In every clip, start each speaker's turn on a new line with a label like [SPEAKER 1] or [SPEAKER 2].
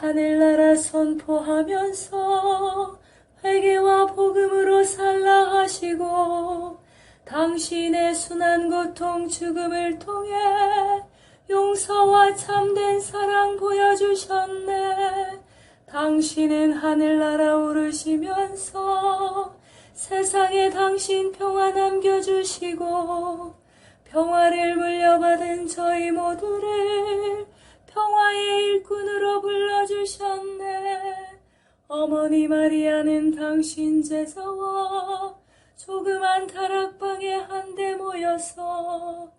[SPEAKER 1] 하늘나라 선포하면서 회개와 복음으로 살라 하시고 당신의 순한 고통 죽음을 통해 용서와 참된 사랑 보여주셨네. 당신은 하늘나라 오르시면서 세상에 당신 평화 남겨주시고 평화를 물려받은 저희 모두를 평화의 일꾼으로 불러주셨네. 어머니 마리아는 당신 제자와 조그만 다락방에 한데 모여서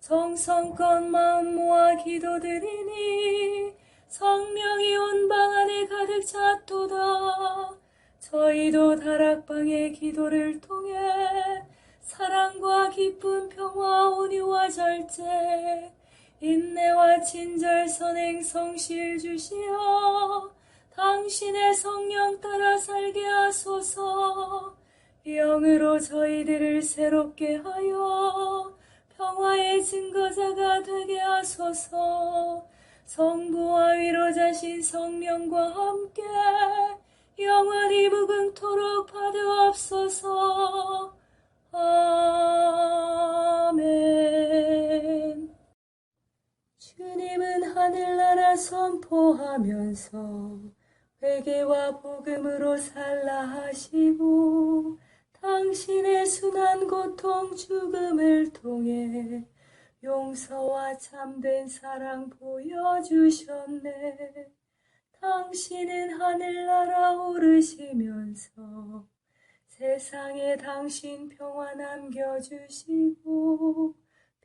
[SPEAKER 1] 정성껏 마음 모아 기도드리니 성령이 온 방 안에 가득 찼도다. 저희도 다락방의 기도를 통해 사랑과 기쁨, 평화, 온유와 절제, 인내와 친절, 선행, 성실 주시어 당신의 성령 따라 살게 하소서. 영으로 저희들을 새롭게 하여 평화의 증거자가 되게 하소서. 성부와 위로자신 성령과 함께 영원히 무궁토록 받으옵소서. 아멘. 주님은 하늘나라 선포하면서 회개와 복음으로 살라 하시고 당신의 순한 고통 죽음을 통해 용서와 참된 사랑 보여주셨네. 당신은 하늘나라 오르시면서 세상에 당신 평화 남겨주시고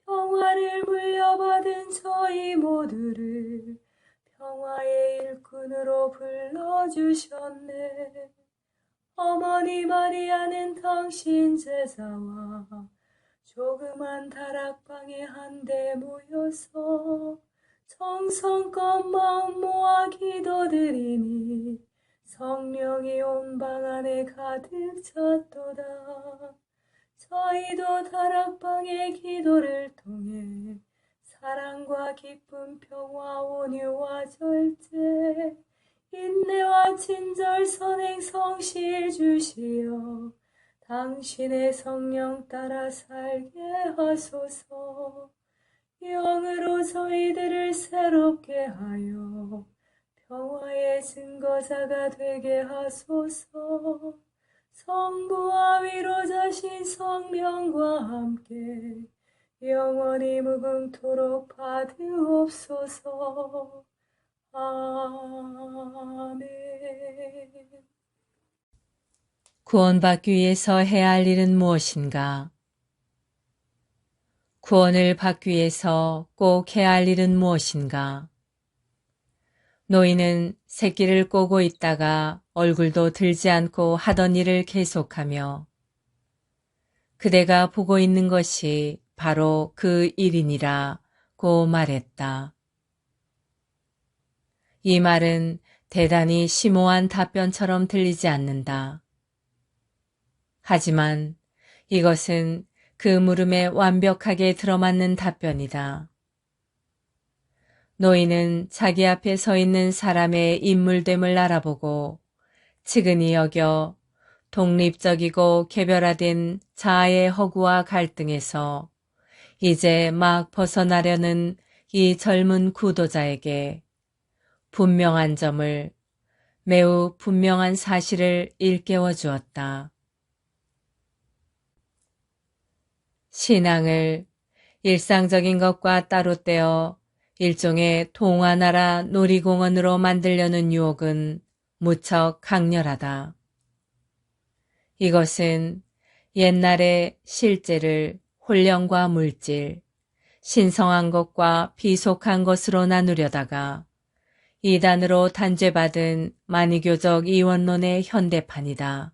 [SPEAKER 1] 평화를 물려받은 저희 모두를 평화의 일꾼으로 불러주셨네. 어머니 마리아는 당신 제자와 조그만 다락방에 한데 모여서 정성껏 마음 모아 기도드리니 성령이 온 방 안에 가득 찼도다. 저희도 다락방의 기도를 통해 사랑과 기쁨, 평화, 온유와 절제, 인내와 친절, 선행, 성실 주시어 당신의 성령 따라 살게 하소서. 영으로 저희들을 새롭게 하여 평화의 증거자가 되게 하소서. 성부와 위로자신 성령과 함께 영원히 무궁토록 받으옵소서. 아멘.
[SPEAKER 2] 구원받기 위해서 해야 할 일은 무엇인가? 구원을 받기 위해서 꼭 해야 할 일은 무엇인가? 노인은 새끼를 꼬고 있다가 얼굴도 들지 않고 하던 일을 계속하며 그대가 보고 있는 것이 바로 그 일이니라고 말했다. 이 말은 대단히 심오한 답변처럼 들리지 않는다. 하지만 이것은 그 물음에 완벽하게 들어맞는 답변이다. 노인은 자기 앞에 서 있는 사람의 인물됨을 알아보고 측은히 여겨 독립적이고 개별화된 자아의 허구와 갈등에서 이제 막 벗어나려는 이 젊은 구도자에게 분명한 점을, 매우 분명한 사실을 일깨워 주었다. 신앙을 일상적인 것과 따로 떼어 일종의 동화나라 놀이공원으로 만들려는 유혹은 무척 강렬하다. 이것은 옛날의 실제를 혼령과 물질, 신성한 것과 비속한 것으로 나누려다가 이단으로 단죄받은 만이교적 이원론의 현대판이다.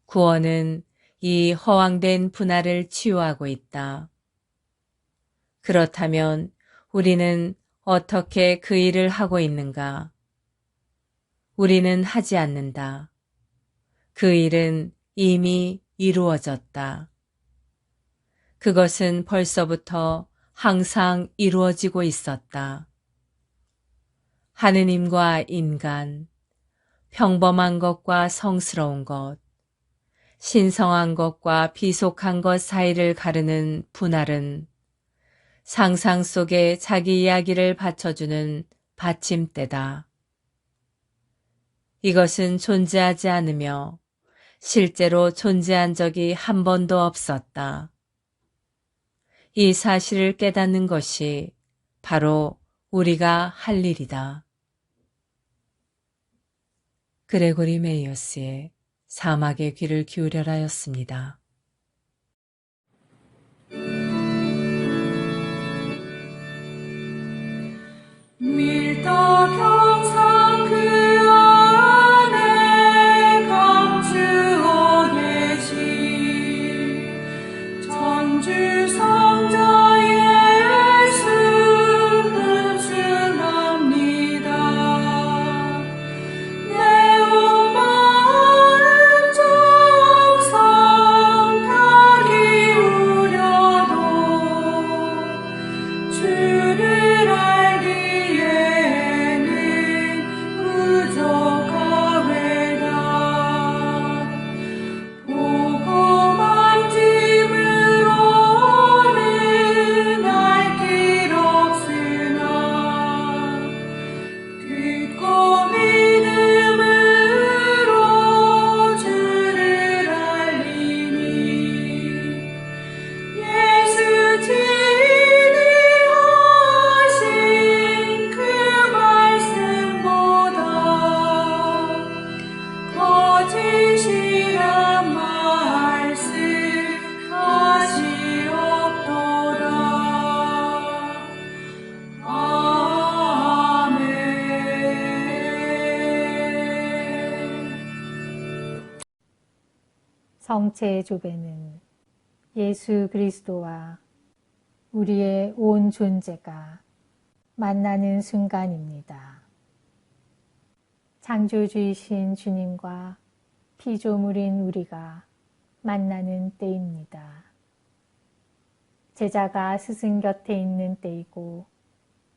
[SPEAKER 2] 구원은 이 허황된 분할을 치유하고 있다. 그렇다면 우리는 어떻게 그 일을 하고 있는가? 우리는 하지 않는다. 그 일은 이미 이루어졌다. 그것은 벌써부터 항상 이루어지고 있었다. 하느님과 인간, 평범한 것과 성스러운 것, 신성한 것과 비속한 것 사이를 가르는 분할은 상상 속에 자기 이야기를 받쳐주는 받침대다. 이것은 존재하지 않으며 실제로 존재한 적이 한 번도 없었다. 이 사실을 깨닫는 것이 바로 우리가 할 일이다. 그레고리 메이어스의 사막의 귀를 기울여라였습니다.
[SPEAKER 1] 밀도 경상 그 안에 감추어 계신 전주 성자 예수 흠숭합니다. 내 온 마음 정성 다 기울여도 주를 알기에는 부족하외다. 보고 만짐으로는 알 길 없으나 듣고 믿음으로 주를 알리니 예수 친히 하신 그 말씀보다 거짓이란 말씀 다시 없도다. 아멘.
[SPEAKER 3] 성체의 조배는 예수 그리스도와 우리의 온 존재가 만나는 순간입니다. 창조주이신 주님과 피조물인 우리가 만나는 때입니다. 제자가 스승 곁에 있는 때이고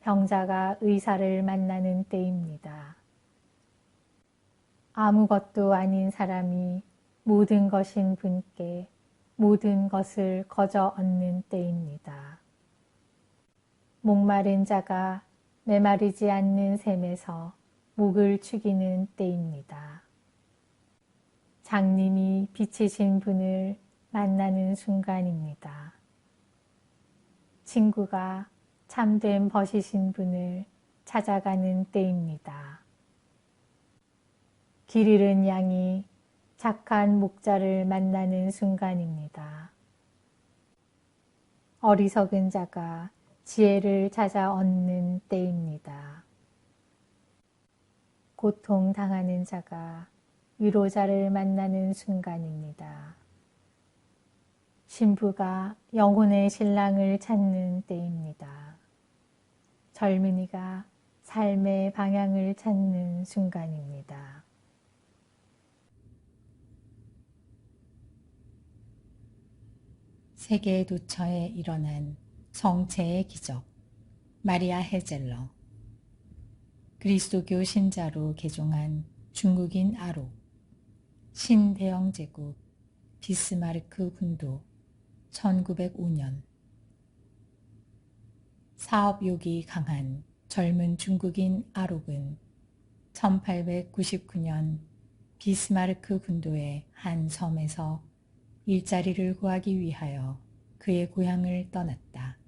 [SPEAKER 3] 병자가 의사를 만나는 때입니다. 아무것도 아닌 사람이 모든 것인 분께 모든 것을 거저 얻는 때입니다. 목마른 자가 메마르지 않는 샘에서 목을 축이는 때입니다. 장님이 빛이신 분을 만나는 순간입니다. 친구가 참된 벗이신 분을 찾아가는 때입니다. 길 잃은 양이 착한 목자를 만나는 순간입니다. 어리석은 자가 지혜를 찾아 얻는 때입니다. 고통당하는 자가 위로자를 만나는 순간입니다. 신부가 영혼의 신랑을 찾는 때입니다. 젊은이가 삶의 방향을 찾는 순간입니다.
[SPEAKER 4] 세계 도처에 일어난 성체의 기적, 마리아 헤젤러. 그리스도교 신자로 개종한 중국인 아록, 신대영 제국, 비스마르크 군도, 1905년. 사업욕이 강한 젊은 중국인 아록은 1899년 비스마르크 군도의 한 섬에서 일자리를 구하기 위하여 그의 고향을 떠났다.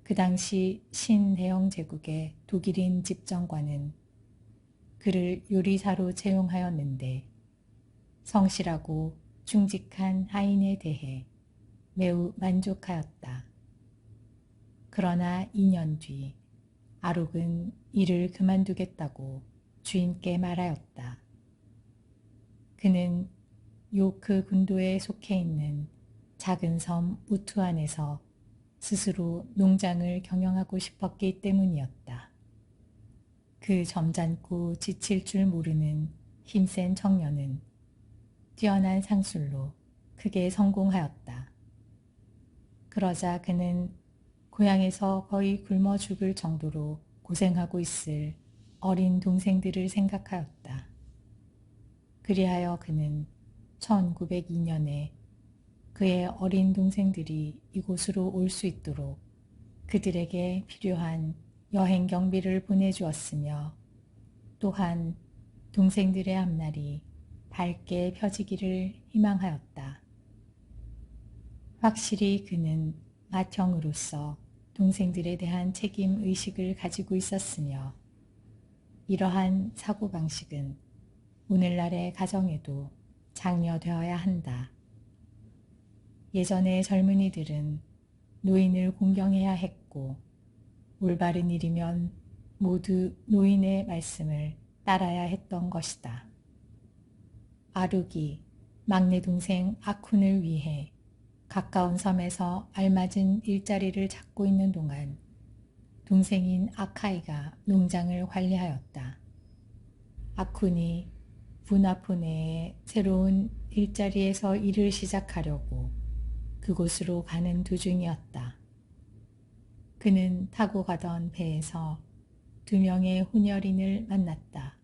[SPEAKER 4] 그 당시 신대영 제국의 독일인 집정관은 그를 요리사로 채용하였는데 성실하고 충직한 하인에 대해 매우 만족하였다. 그러나 2년 뒤 아록은 일을 그만두겠다고 주인께 말하였다. 그는 요크 군도에 속해 있는 작은 섬 우투안에서 스스로 농장을 경영하고 싶었기 때문이었다. 그 점잖고 지칠 줄 모르는 힘센 청년은 뛰어난 상술로 크게 성공하였다. 그러자 그는 고향에서 거의 굶어 죽을 정도로 고생하고 있을 어린 동생들을 생각하였다. 그리하여 그는 1902년에 그의 어린 동생들이 이곳으로 올 수 있도록 그들에게 필요한 여행 경비를 보내주었으며 또한 동생들의 앞날이 밝게 펴지기를 희망하였다. 확실히 그는 맏형으로서 동생들에 대한 책임 의식을 가지고 있었으며 이러한 사고방식은 오늘날의 가정에도 장려되어야 한다. 예전의 젊은이들은 노인을 공경해야 했고 올바른 일이면 모두 노인의 말씀을 따라야 했던 것이다. 아루기, 막내 동생 아쿤을 위해 가까운 섬에서 알맞은 일자리를 찾고 있는 동안 동생인 아카이가 농장을 관리하였다. 아쿤이 부나푸네의 새로운 일자리에서 일을 시작하려고 그곳으로 가는 도중이었다. 그는 타고 가던 배에서 2명의 혼혈인을 만났다.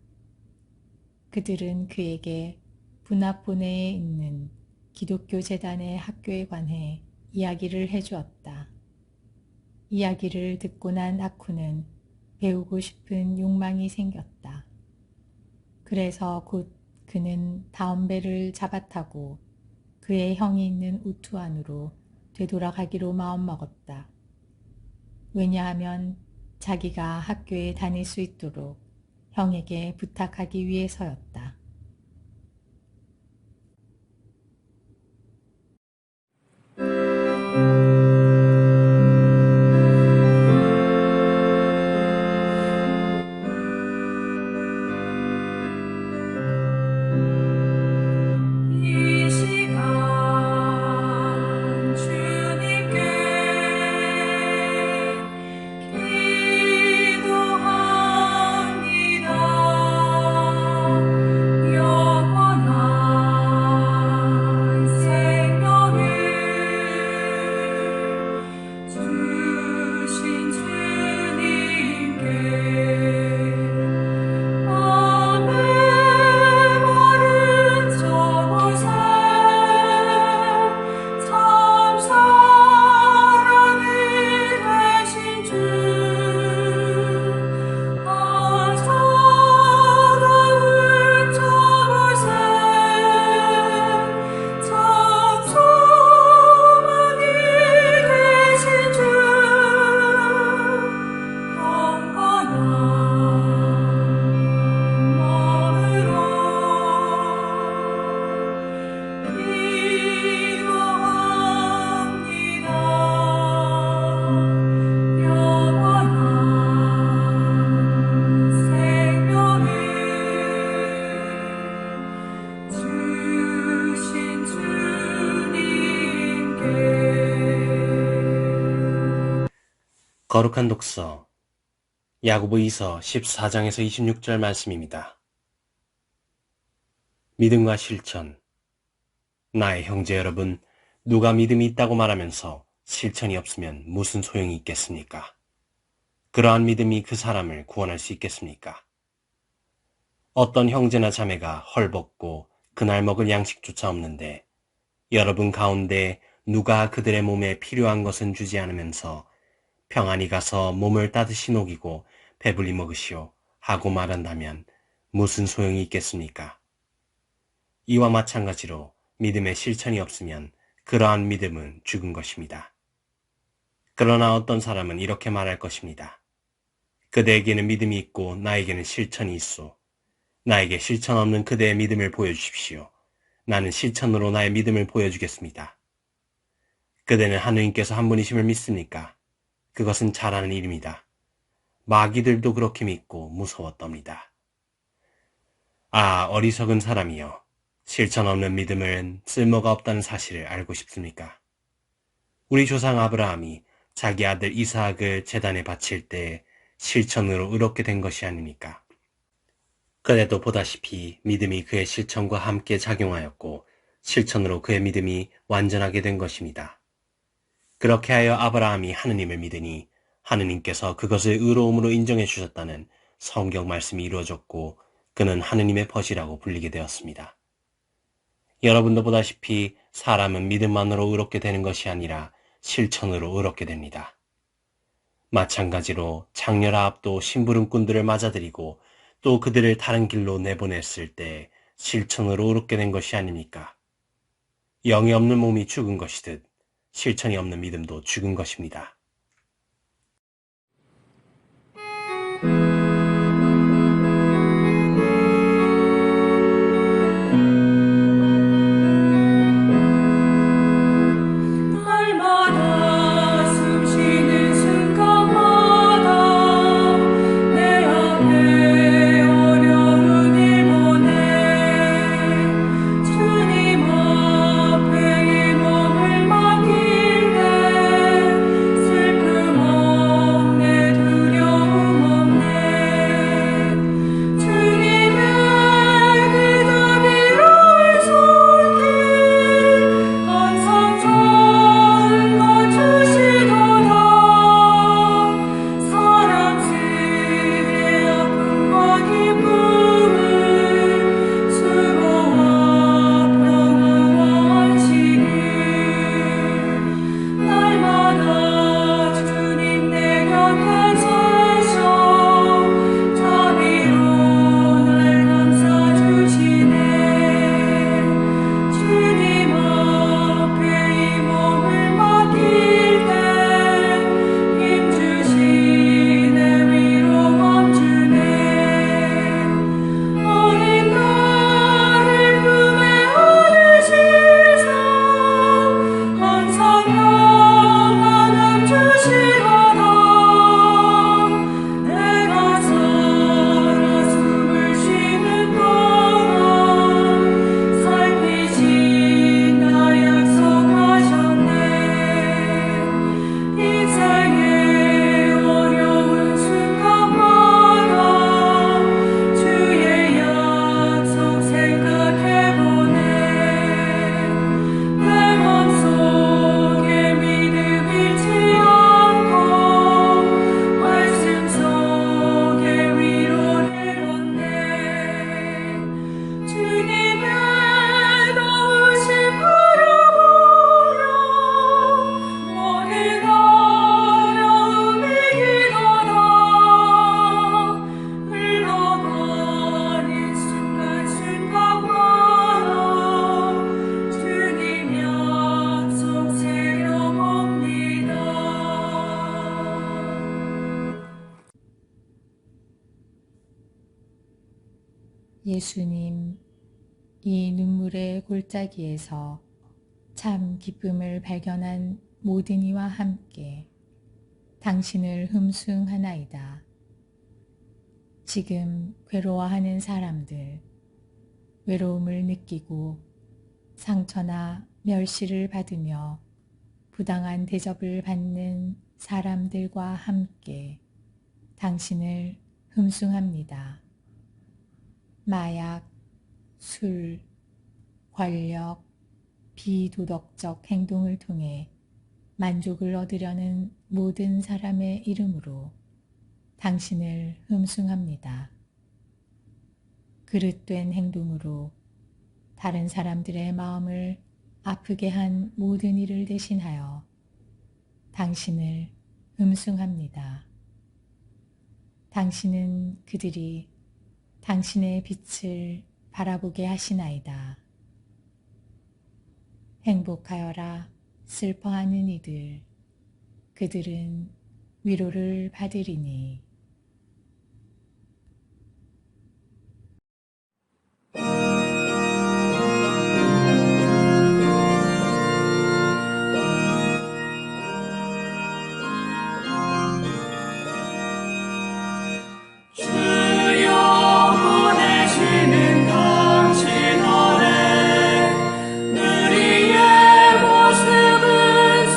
[SPEAKER 4] 그들은 그에게 부나푸네에 있는 기독교 재단의 학교에 관해 이야기를 해주었다. 이야기를 듣고 난 아쿠는 배우고 싶은 욕망이 생겼다. 그래서 곧 그는 다음 배를 잡아타고 그의 형이 있는 우투안으로 되돌아가기로 마음먹었다. 왜냐하면 자기가 학교에 다닐 수 있도록 형에게 부탁하기 위해서였다.
[SPEAKER 1] 이 시간 주님께 기도합니다. 영원한 생명을 주신 주님께 아멘. 말은 저곳에 참 사랑이 되신 주 차가운 저곳에 참 소망이 되신 주 영원한 마음으로 기도합니다. 영원한 생명을 주신 주님께
[SPEAKER 5] 거룩한 독서 야고보이서 14장에서 26절 말씀입니다. 믿음과 실천. 나의 형제 여러분, 누가 믿음이 있다고 말하면서 실천이 없으면 무슨 소용이 있겠습니까? 그러한 믿음이 그 사람을 구원할 수 있겠습니까? 어떤 형제나 자매가 헐벗고 그날 먹을 양식조차 없는데 여러분 가운데 누가 그들의 몸에 필요한 것은 주지 않으면서 평안히 가서 몸을 따뜻이 녹이고 배불리 먹으시오 하고 말한다면 무슨 소용이 있겠습니까? 이와 마찬가지로 믿음의 실천이 없으면 그러한 믿음은 죽은 것입니다. 그러나 어떤 사람은 이렇게 말할 것입니다. 그대에게는 믿음이 있고 나에게는 실천이 있소. 나에게 실천 없는 그대의 믿음을 보여주십시오. 나는 실천으로 나의 믿음을 보여주겠습니다. 그대는 하느님께서 한 분이심을 믿습니까? 그것은 잘하는 일입니다. 마귀들도 그렇게 믿고 무서웠답니다. 아, 어리석은 사람이여. 실천 없는 믿음은 쓸모가 없다는 사실을 알고 싶습니까? 우리 조상 아브라함이 자기 아들 이삭을 제단에 바칠 때 실천으로 의롭게 된 것이 아닙니까? 그래도 보다시피 믿음이 그의 실천과 함께 작용하였고 실천으로 그의 믿음이 완전하게 된 것입니다. 그렇게 하여 아브라함이 하느님을 믿으니 하느님께서 그것을 의로움으로 인정해 주셨다는 성경 말씀이 이루어졌고 그는 하느님의 벗이라고 불리게 되었습니다. 여러분도 보다시피 사람은 믿음만으로 의롭게 되는 것이 아니라 실천으로 의롭게 됩니다. 마찬가지로 장렬아합도 심부름꾼들을 맞아들이고 또 그들을 다른 길로 내보냈을 때 실천으로 의롭게 된 것이 아닙니까? 영이 없는 몸이 죽은 것이듯 실천이 없는 믿음도 죽은 것입니다.
[SPEAKER 1] 날마다 숨쉬는 순간마다 내 앞에 어려운 일 보내 주님 앞에 이 몸을 맡길 때 슬픔 없네 두려움 없네 주님의 그 자비로운 손길 항상 좋은 것 주시도다 사람 세계 아픔과 기쁨을 수고와 평화와 안식을 날마다 주님 내 곁에 서셔 자비로 날 감싸주시네 주님 앞에 이 몸을 맡길 때 힘주시네 위로감 주네 어린 나를 품에 안으시사 항상 평안함 주시도다 내가 살아 숨을 쉬는 동안 살피신다 약속하셨네 인생의 어려운 순간마다 주의 약속 생각해보네 내 맘속에 믿음 잃지 않고 말씀 속에 위로를 얻네 주님의 도우심 바라보며 모든 어려움이 기도다 흘러가는 순간순간마다 주님 약속 새겨봅니다.
[SPEAKER 4] 예수님, 이 눈물의 골짜기에서 참 기쁨을 발견한 모든 이와 함께 당신을 흠숭하나이다. 지금 괴로워하는 사람들, 외로움을 느끼고 상처나 멸시를 받으며 부당한 대접을 받는 사람들과 함께 당신을 흠숭합니다. 마약, 술, 권력, 비도덕적 행동을 통해 만족을 얻으려는 모든 사람의 이름으로 당신을 흠숭합니다. 그릇된 행동으로 다른 사람들의 마음을 아프게 한 모든 일을 대신하여 당신을 흠숭합니다. 당신은 그들이 당신의 빛을 바라보게 하시나이다. 행복하여라 슬퍼하는 이들, 그들은 위로를 받으리니.
[SPEAKER 1] 주여 보내시는 당신 아래 우리의 모습은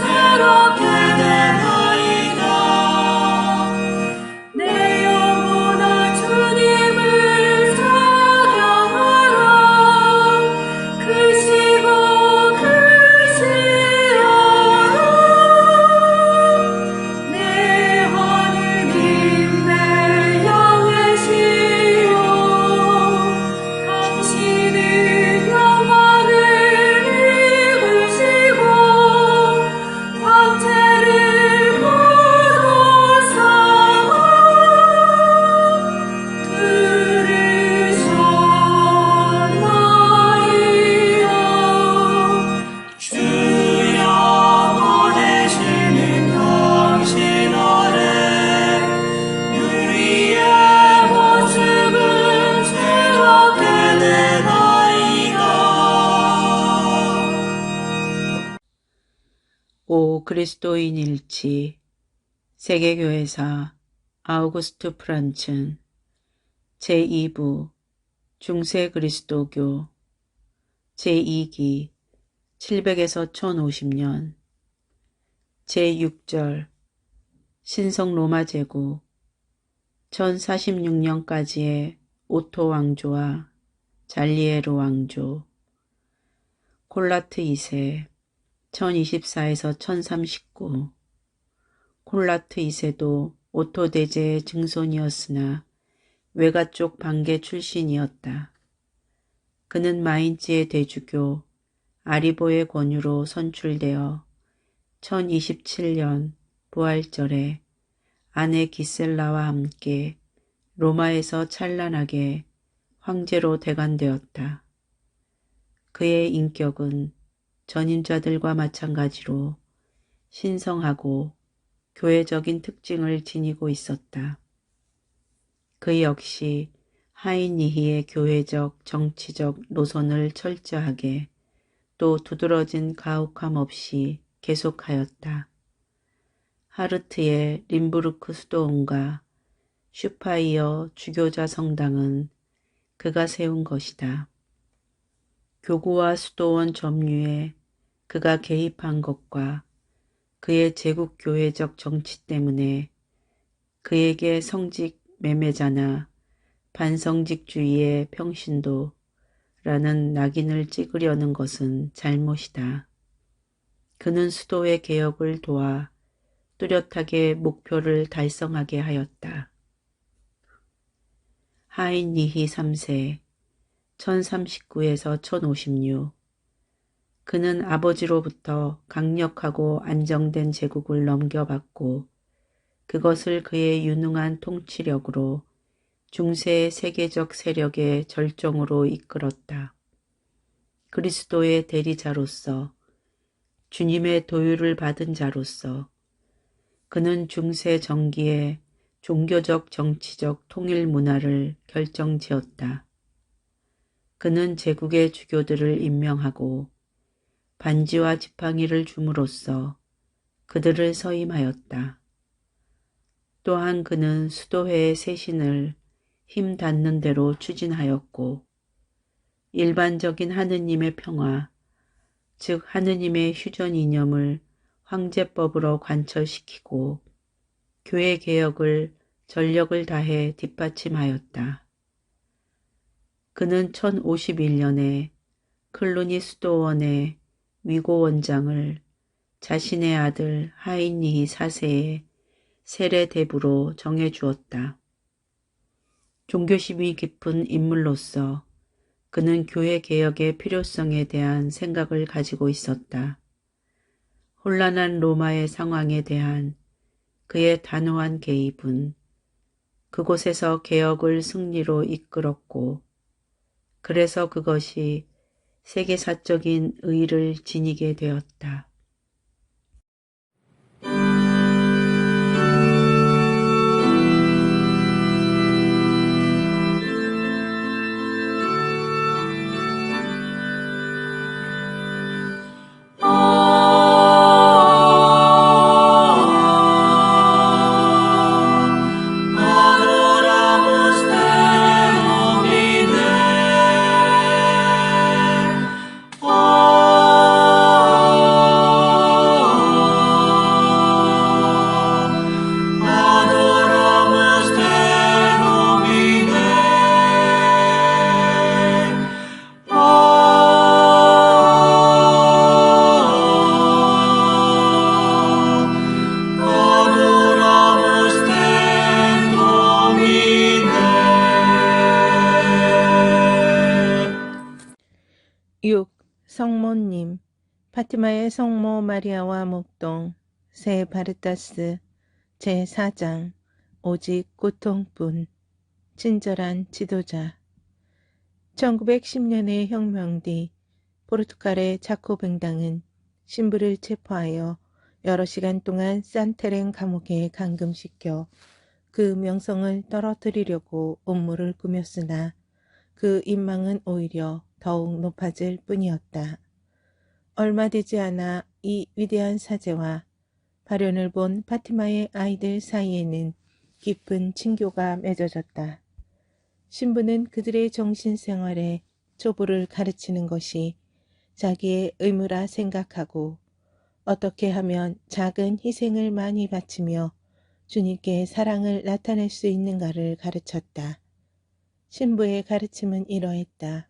[SPEAKER 1] 새롭게 되나이다
[SPEAKER 6] 그리스도인일치 세계교회사 아우구스트 프란츠 제2부 중세 그리스도교 제2기 700에서 1050년 제6절 신성 로마 제국 1046년까지의 오토 왕조와 잘리에르 왕조 콜라트 2세 1024에서 1039 콜라트 2세도 오토 대제의 증손이었으나 외가 쪽 반계 출신이었다. 그는 마인츠의 대주교 아리보의 권유로 선출되어 1027년 부활절에 아내 기셀라와 함께 로마에서 찬란하게 황제로 대관되었다. 그의 인격은 전임자들과 마찬가지로 신성하고 교회적인 특징을 지니고 있었다. 그 역시 하인니히의 교회적, 정치적 노선을 철저하게 또 두드러진 가혹함 없이 계속하였다. 하르트의 림부르크 수도원과 슈파이어 주교자 성당은 그가 세운 것이다. 교구와 수도원 점유에 그가 개입한 것과 그의 제국교회적 정치 때문에 그에게 성직 매매자나 반성직주의의 평신도라는 낙인을 찍으려는 것은 잘못이다. 그는 수도의 개혁을 도와 뚜렷하게 목표를 달성하게 하였다. 하인니히 3세 1039에서 1056 그는 아버지로부터 강력하고 안정된 제국을 넘겨받고 그것을 그의 유능한 통치력으로 중세의 세계적 세력의 절정으로 이끌었다. 그리스도의 대리자로서 주님의 도유를 받은 자로서 그는 중세 정기의 종교적 정치적 통일 문화를 결정지었다. 그는 제국의 주교들을 임명하고 반지와 지팡이를 줌으로써 그들을 서임하였다. 또한 그는 수도회의 쇄신을 힘 닿는 대로 추진하였고 일반적인 하느님의 평화, 즉 하느님의 휴전 이념을 황제법으로 관철시키고 교회 개혁을 전력을 다해 뒷받침하였다. 그는 1051년에 클루니 수도원의 위고 원장을 자신의 아들 하인니히 4세의 세례대부로 정해주었다. 종교심이 깊은 인물로서 그는 교회 개혁의 필요성에 대한 생각을 가지고 있었다. 혼란한 로마의 상황에 대한 그의 단호한 개입은 그곳에서 개혁을 승리로 이끌었고 그래서 그것이 세계사적인 의의를 지니게 되었다.
[SPEAKER 7] 성모님, 파티마의 성모 마리아와 목동, 새 바르타스, 제4장, 오직 고통뿐, 친절한 지도자. 1910년의 혁명 뒤 포르투갈의 자코뱅당은 신부를 체포하여 여러 시간 동안 산테렌 감옥에 감금시켜 그 명성을 떨어뜨리려고 음모를 꾸몄으나 그 인망은 오히려 더욱 높아질 뿐이었다. 얼마 되지 않아 이 위대한 사제와 발현을 본 파티마의 아이들 사이에는 깊은 친교가 맺어졌다. 신부는 그들의 정신생활에 초보를 가르치는 것이 자기의 의무라 생각하고 어떻게 하면 작은 희생을 많이 바치며 주님께 사랑을 나타낼 수 있는가를 가르쳤다. 신부의 가르침은 이러했다.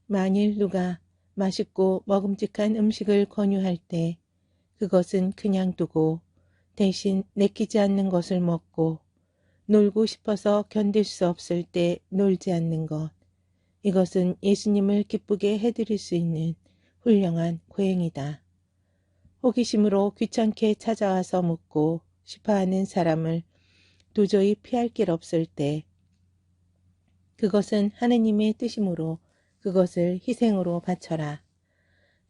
[SPEAKER 7] 만일 누가 맛있고 먹음직한 음식을 권유할 때 그것은 그냥 두고 대신 내키지 않는 것을 먹고 놀고 싶어서 견딜 수 없을 때 놀지 않는 것. 이것은 예수님을 기쁘게 해드릴 수 있는 훌륭한 고행이다. 호기심으로 귀찮게 찾아와서 묻고 싶어하는 사람을 도저히 피할 길 없을 때 그것은 하느님의 뜻이므로 그것을 희생으로 바쳐라.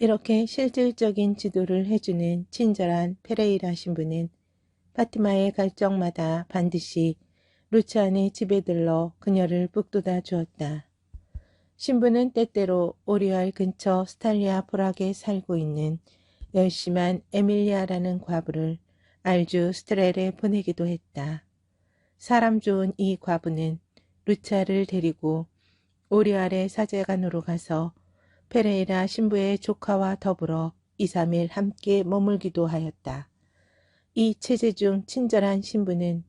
[SPEAKER 7] 이렇게 실질적인 지도를 해주는 친절한 페레이라 신부는 파티마의 갈 적마다 반드시 루치안의 집에 들러 그녀를 북돋아 주었다. 신부는 때때로 오리알 근처 스탈리아 보락에 살고 있는 열심한 에밀리아라는 과부를 알주 스트렐에 보내기도 했다. 사람 좋은 이 과부는 루치아를 데리고 오리알의 사제관으로 가서 페레이라 신부의 조카와 더불어 2, 3일 함께 머물기도 하였다. 이 체제 중 친절한 신부는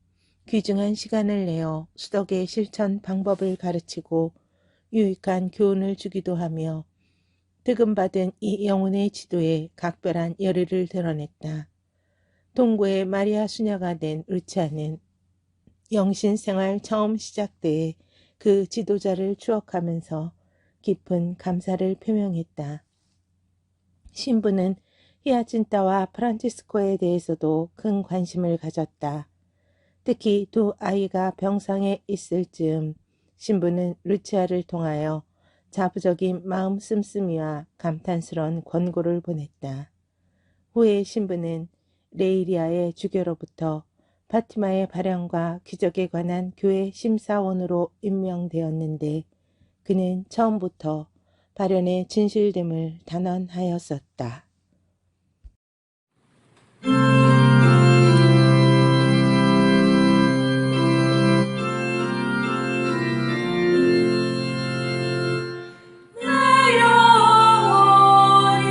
[SPEAKER 7] 귀중한 시간을 내어 수덕의 실천 방법을 가르치고 유익한 교훈을 주기도 하며 득음받은 이 영혼의 지도에 각별한 열의를 드러냈다. 동고의 마리아 수녀가 된 루치아는 영신생활 처음 시작 때에 그 지도자를 추억하면서 깊은 감사를 표명했다. 신부는 히아친타와 프란치스코에 대해서도 큰 관심을 가졌다. 특히 두 아이가 병상에 있을 즈음 신부는 루치아를 통하여 자부적인 마음 씀씀이와 감탄스러운 권고를 보냈다. 후에 신부는 레이리아의 주교로부터 파티마의 발현과 기적에 관한 교회 심사원으로 임명되었는데 그는 처음부터 발현의 진실됨을 단언하였었다.
[SPEAKER 1] 내 영혼이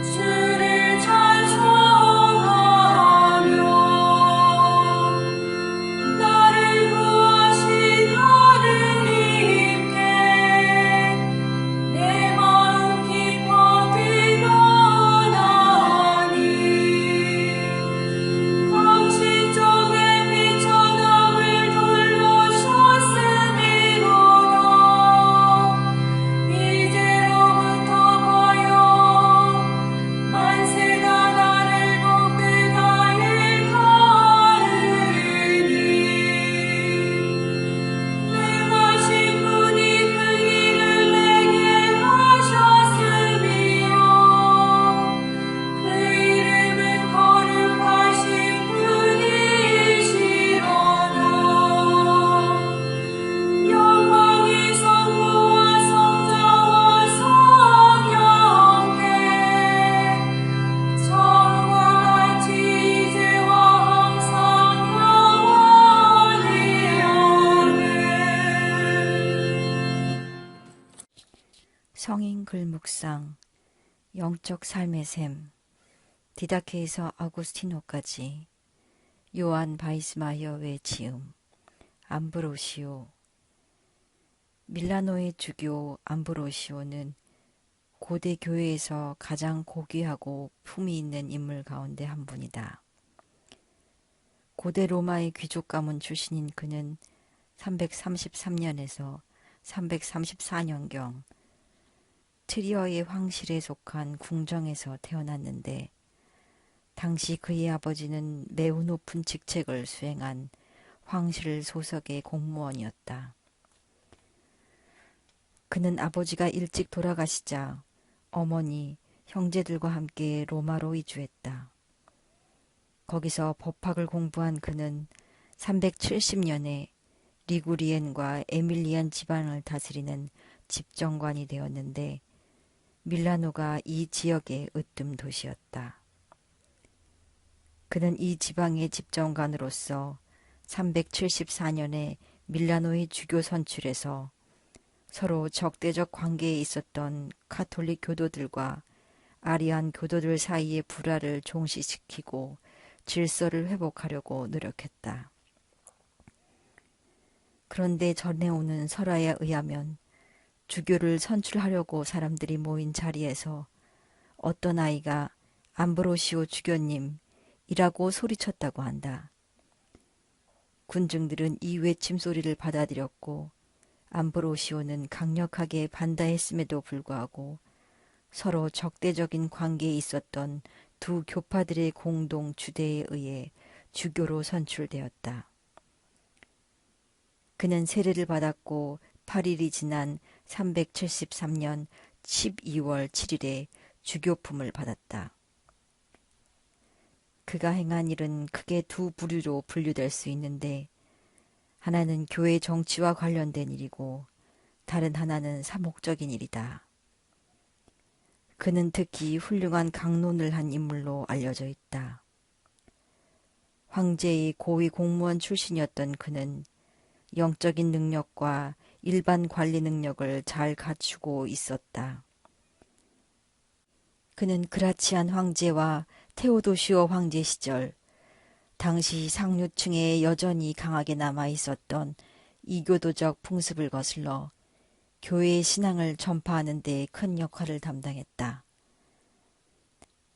[SPEAKER 1] 주를 찬송하며 나를 구하신 하느님께 내 마음 깊어 뛰어나니 당신 쪽에 비천함을 돌보셨음이로다. 이제로부터 하여 만세가 나를 복되다에 가르리니 능하신 분이 그 일을 내게 하셨으며 그 이름은 거룩하신 분이시로다. 영광이 성부와 성자와 성령께 처음과 같이 이제와 항상 영원히 아멘.
[SPEAKER 8] 성인 글묵상 영적 삶의 샘 디다케에서 아구스티노까지 요한 바이스마히어의 지음 암브로시오 밀라노의 주교 암브로시오는 고대 교회에서 가장 고귀하고 품위 있는 인물 가운데 한 분이다. 고대 로마의 귀족 가문 출신인 그는 333년에서 334년경 트리어의 황실에 속한 궁정에서 태어났는데 당시 그의 아버지는 매우 높은 직책을 수행한 황실 소속의 공무원이었다. 그는 아버지가 일찍 돌아가시자 어머니, 형제들과 함께 로마로 이주했다. 거기서 법학을 공부한 그는 370년에 리구리엔과 에밀리안 지방을 다스리는 집정관이 되었는데 밀라노가 이 지역의 으뜸 도시였다. 그는 이 지방의 집정관으로서 374년에 밀라노의 주교 선출에서 서로 적대적 관계에 있었던 가톨릭 교도들과 아리안 교도들 사이의 불화를 종식시키고 질서를 회복하려고 노력했다. 그런데 전해오는 설화에 의하면 주교를 선출하려고 사람들이 모인 자리에서 어떤 아이가 암브로시오 주교님이라고 소리쳤다고 한다. 군중들은 이 외침 소리를 받아들였고 암브로시오는 강력하게 반대했음에도 불구하고 서로 적대적인 관계에 있었던 두 교파들의 공동 주대에 의해 주교로 선출되었다. 그는 세례를 받았고 8일이 지난 373년 12월 7일에 주교품을 받았다. 그가 행한 일은 크게 두 부류로 분류될 수 있는데 하나는 교회 정치와 관련된 일이고 다른 하나는 사목적인 일이다. 그는 특히 훌륭한 강론을 한 인물로 알려져 있다. 황제의 고위 공무원 출신이었던 그는 영적인 능력과 일반 관리 능력을 잘 갖추고 있었다. 그는 그라치안 황제와 테오도시오 황제 시절 당시 상류층에 여전히 강하게 남아있었던 이교도적 풍습을 거슬러 교회의 신앙을 전파하는 데 큰 역할을 담당했다.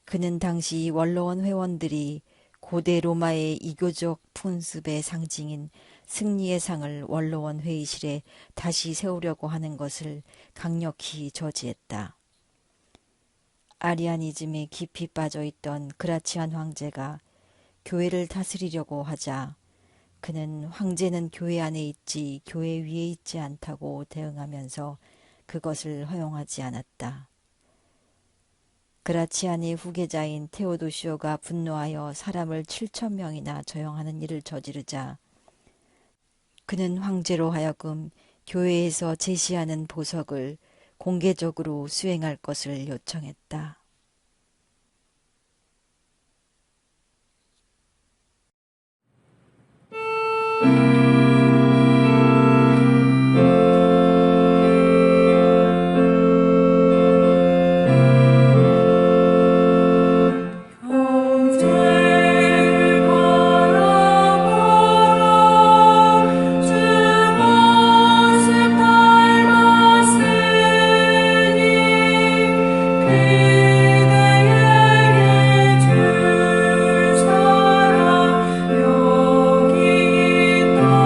[SPEAKER 8] 그는 당시 원로원 회원들이 고대 로마의 이교적 풍습의 상징인 승리의 상을 원로원 회의실에 다시 세우려고 하는 것을 강력히 저지했다. 아리아니즘에 깊이 빠져있던 그라치안 황제가 교회를 다스리려고 하자 그는 황제는 교회 안에 있지 교회 위에 있지 않다고 대응하면서 그것을 허용하지 않았다. 그라치안의 후계자인 테오도시오가 분노하여 사람을 7,000명이나 저용하는 일을 저지르자 그는 황제로 하여금 교회에서 제시하는 보석을 공개적으로 수행할 것을 요청했다.
[SPEAKER 1] 형제를 바라보라 주 모습 닮았으니 그대에게 줄 사랑 여기 있다.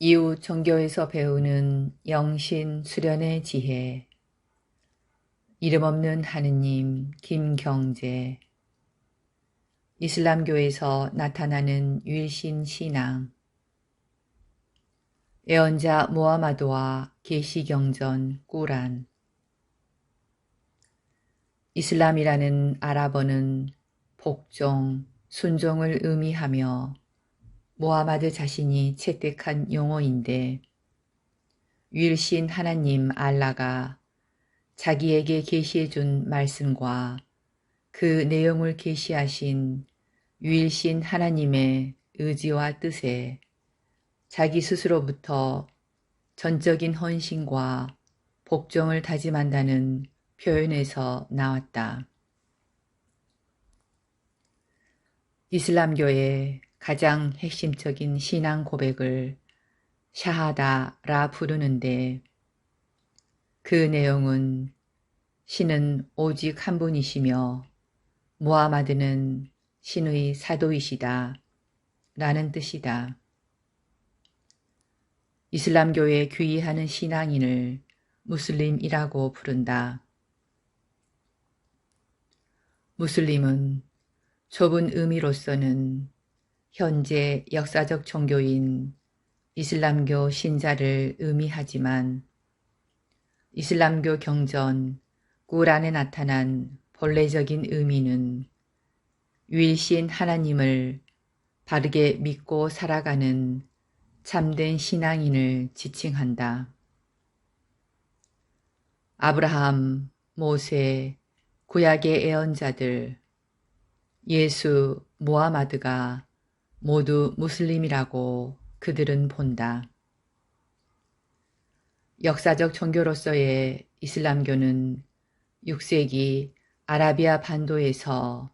[SPEAKER 9] 이웃 종교에서 배우는 영신 수련의 지혜. 이름 없는 하느님 김경재. 이슬람교에서 나타나는 유일신 신앙. 애언자 무하마드와 계시경전 꾸란. 이슬람이라는 아랍어는 복종, 순종을 의미하며 무하마드 자신이 채택한 용어인데 유일신 하나님 알라가 자기에게 계시해준 말씀과 그 내용을 계시하신 유일신 하나님의 의지와 뜻에 자기 스스로부터 전적인 헌신과 복종을 다짐한다는 표현에서 나왔다. 이슬람교의 가장 핵심적인 신앙 고백을 샤하다라 부르는데 그 내용은 신은 오직 한 분이시며 무하마드는 신의 사도이시다 라는 뜻이다. 이슬람교에 귀의하는 신앙인을 무슬림이라고 부른다. 무슬림은 좁은 의미로서는 현재 역사적 종교인 이슬람교 신자를 의미하지만 이슬람교 경전 꾸란에 나타난 본래적인 의미는 유일신 하나님을 바르게 믿고 살아가는 참된 신앙인을 지칭한다. 아브라함, 모세, 구약의 애언자들, 예수, 무하마드가 모두 무슬림이라고 그들은 본다. 역사적 종교로서의 이슬람교는 6세기 아라비아 반도에서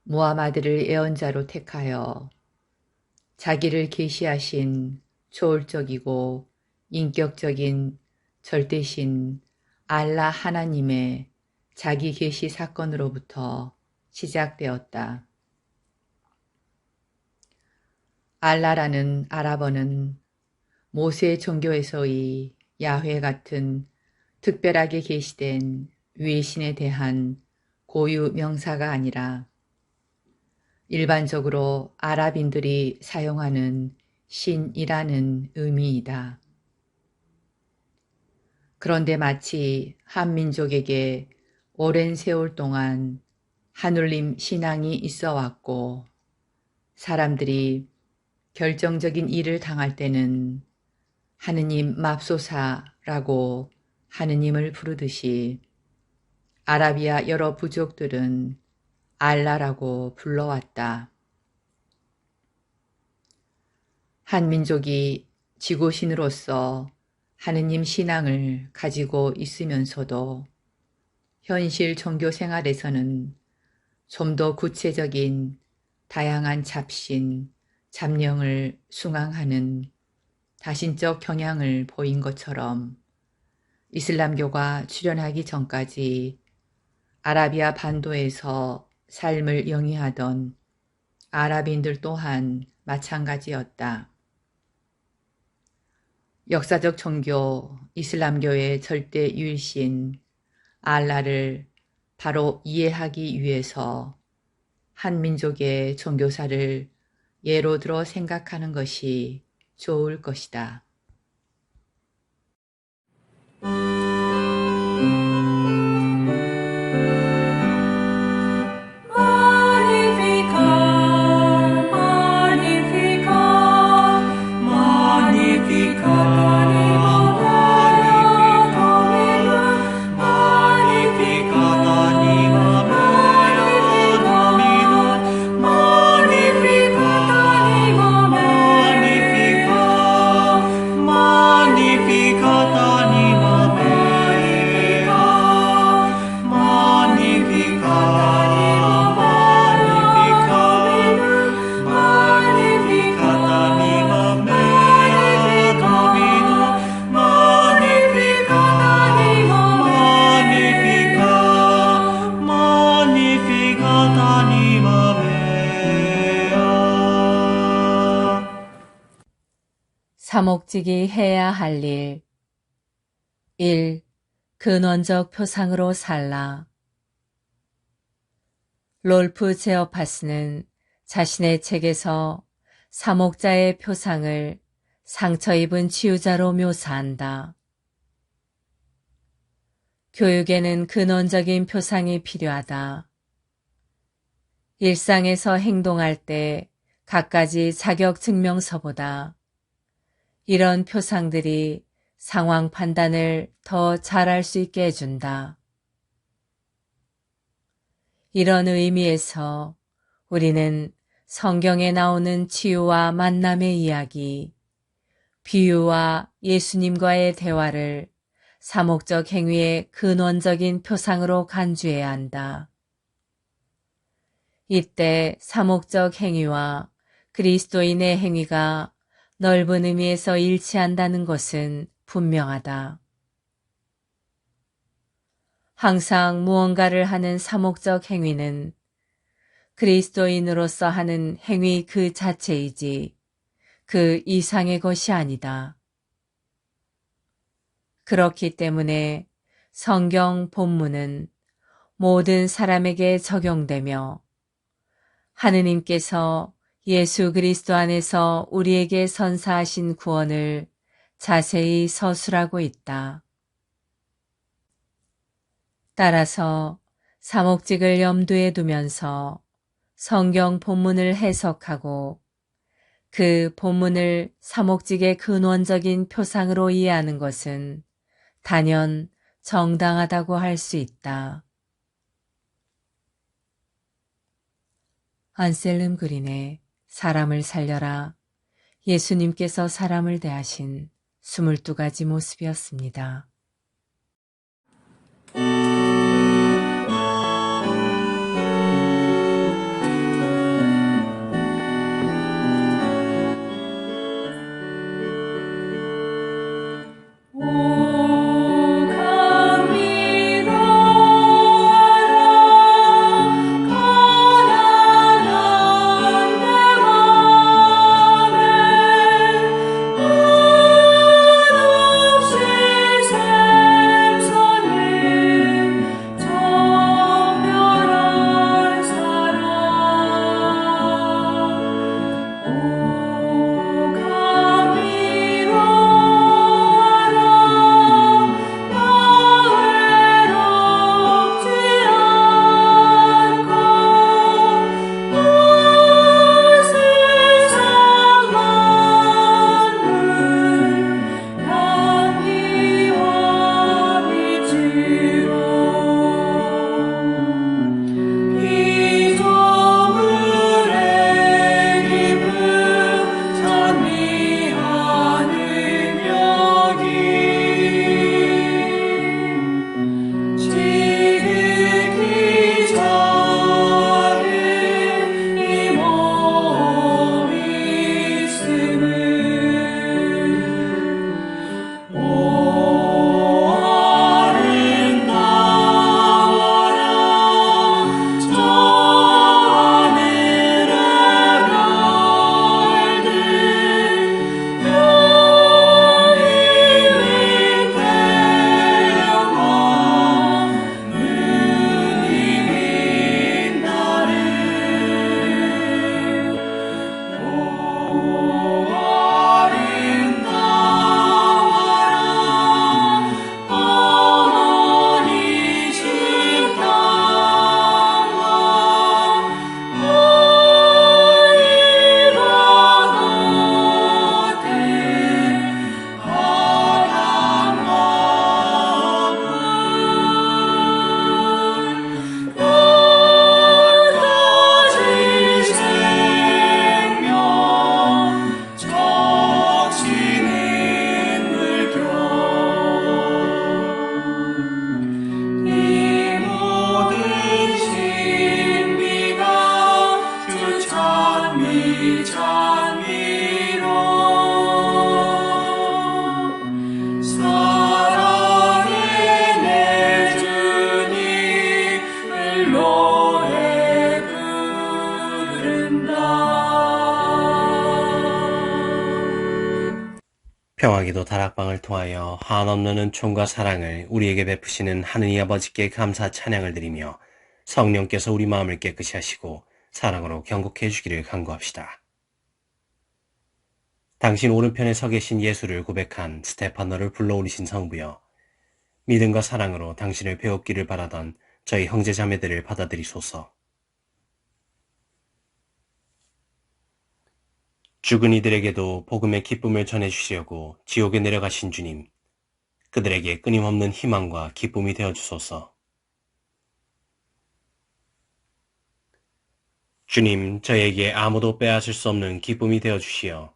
[SPEAKER 9] 무하마드를 애언자로 택하여 자기를 계시하신 초월적이고 인격적인 절대신 알라 하나님의 자기 계시 사건으로부터 시작되었다. 알라라는 아랍어는 모세 종교에서의 야훼 같은 특별하게 계시된 위신에 대한 고유 명사가 아니라 일반적으로 아랍인들이 사용하는 신이라는 의미이다. 그런데 마치 한민족에게 오랜 세월 동안 하눌림 신앙이 있어 왔고 사람들이 결정적인 일을 당할 때는 하느님 맙소사라고 하느님을 부르듯이 아라비아 여러 부족들은 알라라고 불러왔다. 한 민족이 지구신으로서 하느님 신앙을 가지고 있으면서도 현실 종교 생활에서는 좀 더 구체적인 다양한 잡신, 잡령을 숭앙하는 다신적 경향을 보인 것처럼 이슬람교가 출현하기 전까지 아라비아 반도에서 삶을 영위하던 아랍인들 또한 마찬가지였다. 역사적 종교 이슬람교의 절대 유일신 알라를 바로 이해하기 위해서 한 민족의 종교사를 예로 들어 생각하는 것이 좋을 것이다.
[SPEAKER 1] Magnificat
[SPEAKER 2] 사목직이 해야 할 일. 1. 근원적 표상으로 살라. 롤프 제어파스는 자신의 책에서 사목자의 표상을 상처 입은 치유자로 묘사한다. 교육에는 근원적인 표상이 필요하다. 일상에서 행동할 때 갖가지 자격 증명서보다 이런 표상들이 상황 판단을 더 잘할 수 있게 해준다. 이런 의미에서 우리는 성경에 나오는 치유와 만남의 이야기, 비유와 예수님과의 대화를 사목적 행위의 근원적인 표상으로 간주해야 한다. 이때 사목적 행위와 그리스도인의 행위가 넓은 의미에서 일치한다는 것은 분명하다. 항상 무언가를 하는 사목적 행위는 그리스도인으로서 하는 행위 그 자체이지 그 이상의 것이 아니다. 그렇기 때문에 성경 본문은 모든 사람에게 적용되며 하느님께서 예수 그리스도 안에서 우리에게 선사하신 구원을 자세히 서술하고 있다. 따라서 사목직을 염두에 두면서 성경 본문을 해석하고 그 본문을 사목직의 근원적인 표상으로 이해하는 것은 단연 정당하다고 할 수 있다. 안셀름 그린의 사람을 살려라. 예수님께서 사람을 대하신 22가지 모습이었습니다.
[SPEAKER 5] 평화기도 다락방을 통하여 한없는 은총과 사랑을 우리에게 베푸시는 하느님 아버지께 감사 찬양을 드리며 성령께서 우리 마음을 깨끗이 하시고 사랑으로 경고해 주기를 간구합시다. 당신 오른편에 서 계신 예수를 고백한 스테파노를 불러올리신 성부여, 믿음과 사랑으로 당신을 배웠기를 바라던 저희 형제 자매들을 받아들이소서. 죽은 이들에게도 복음의 기쁨을 전해주시려고 지옥에 내려가신 주님, 그들에게 끊임없는 희망과 기쁨이 되어주소서. 주님, 저에게 아무도 빼앗을 수 없는 기쁨이 되어주시어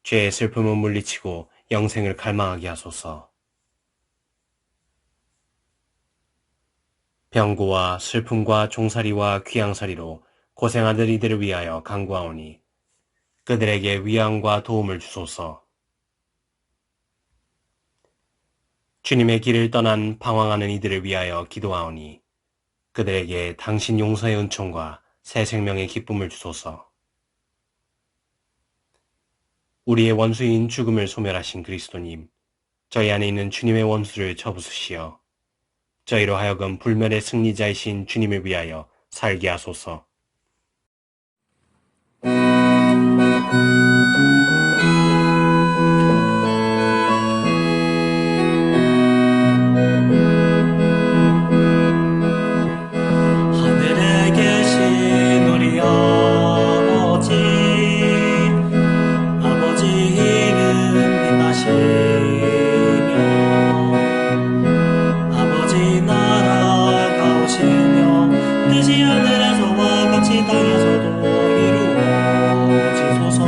[SPEAKER 5] 죄의 슬픔을 물리치고 영생을 갈망하게 하소서. 병고와 슬픔과 종살이와 귀양살이로 고생하는 이들을 위하여 간구하오니 그들에게 위안과 도움을 주소서. 주님의 길을 떠난 방황하는 이들을 위하여 기도하오니 그들에게 당신 용서의 은총과 새 생명의 기쁨을 주소서. 우리의 원수인 죽음을 소멸하신 그리스도님, 저희 안에 있는 주님의 원수를 쳐부수시어 저희로 하여금 불멸의 승리자이신 주님을 위하여 살게 하소서.
[SPEAKER 10] 하늘에 계신 우리 아버지 이름 빛나시며 아버지 나라가 오시며 뜻이 하늘에서와 같이 땅에서도 이루어지소서.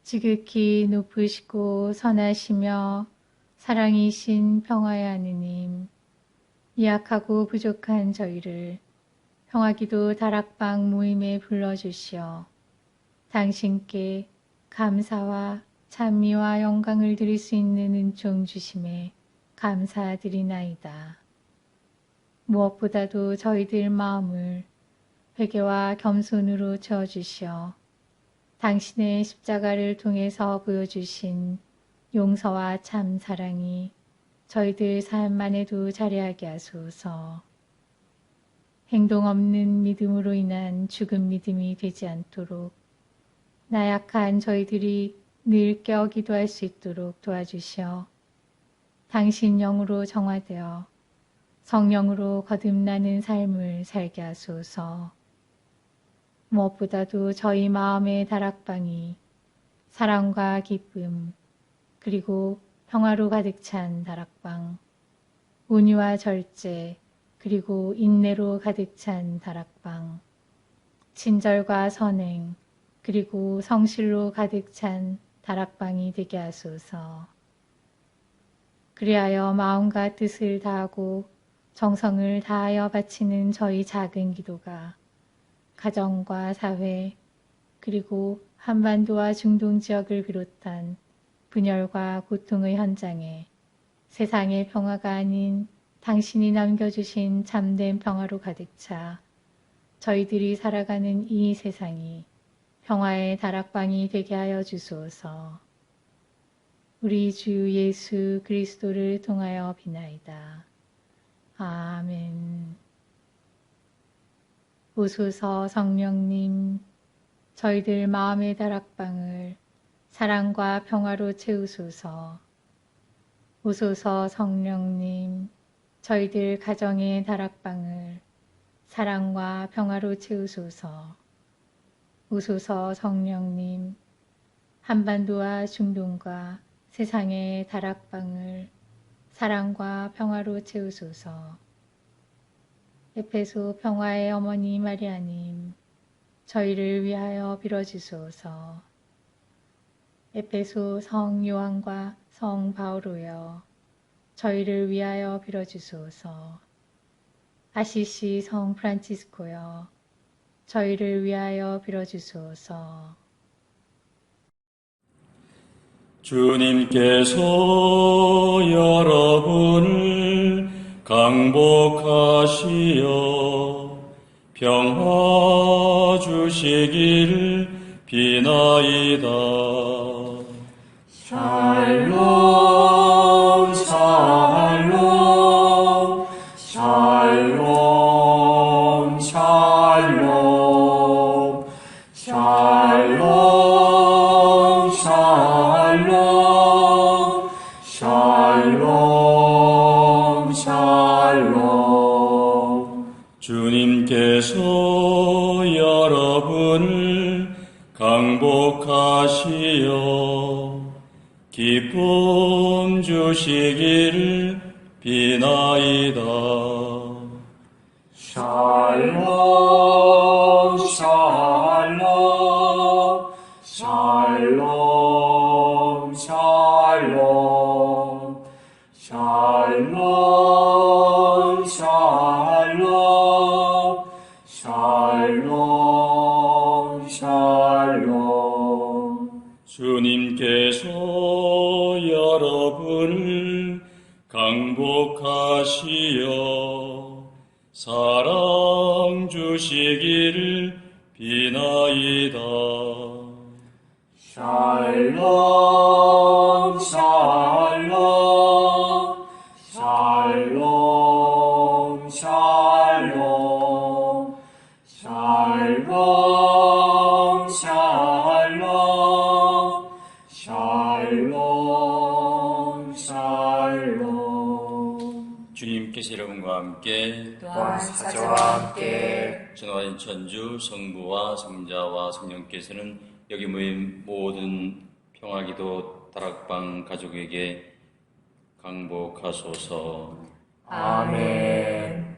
[SPEAKER 3] 지극히 높으시고 선하시며 사랑이신 평화의 하느님, 미약하고 부족한 저희를 평화기도 다락방 모임에 불러주시어 당신께 감사와 찬미와 영광을 드릴 수 있는 은총 주심에 감사드리나이다. 무엇보다도 저희들 마음을 회개와 겸손으로 채워주시어 당신의 십자가를 통해서 보여주신 용서와 참 사랑이 저희들 삶 안에도 자리하게 하소서. 행동 없는 믿음으로 인한 죽은 믿음이 되지 않도록 나약한 저희들이 늘 깨어 기도할 수 있도록 도와주시어 당신 영으로 정화되어 성령으로 거듭나는 삶을 살게 하소서. 무엇보다도 저희 마음의 다락방이 사랑과 기쁨 그리고 평화로 가득 찬 다락방, 온유와 절제 그리고 인내로 가득 찬 다락방, 친절과 선행 그리고 성실로 가득 찬 다락방이 되게 하소서. 그리하여 마음과 뜻을 다하고 정성을 다하여 바치는 저희 작은 기도가 가정과 사회 그리고 한반도와 중동 지역을 비롯한 분열과 고통의 현장에 세상의 평화가 아닌 당신이 남겨주신 참된 평화로 가득 차 저희들이 살아가는 이 세상이 평화의 다락방이 되게 하여 주소서. 우리 주 예수 그리스도를 통하여 비나이다. 아멘. 오소서 성령님, 저희들 마음의 다락방을 사랑과 평화로 채우소서. 오소서 성령님, 저희들 가정의 다락방을 사랑과 평화로 채우소서. 오소서 성령님, 한반도와 중동과 세상의 다락방을 사랑과 평화로 채우소서. 에페소 평화의 어머니 마리아님, 저희를 위하여 빌어주소서. 에페소 성 요한과 성 바오로여, 저희를 위하여 빌어주소서. 아시시 성 프란치스코여, 저희를 위하여 빌어주소서.
[SPEAKER 10] 주님께서 여러분을 강복하시어 평화 주시기를 비나이다. 샬롬 샬롬 샬롬 샬롬 샬롬 샬롬 샬롬 샬롬. 주님께서 여러분을 강복하시어 기쁨 주시기를 비나이다. 샬롬 샬롬 샬롬 샬롬 샬롬 샬롬 샬롬 샬롬. 주님께서 여러분을 강복하시어 사랑 주시기를 비나이다. 샬롬 샬롬 샬롬 샬롬 샬롬 샬롬 샬롬 샬롬.
[SPEAKER 11] 주님께서 여러분과 함께
[SPEAKER 1] 또한 사자와 함께
[SPEAKER 11] 전화인 천주 성부와 성자와 성령께서는 여기 모인 모든 평화기도 다락방 가족에게 강복하소서.
[SPEAKER 1] 아멘.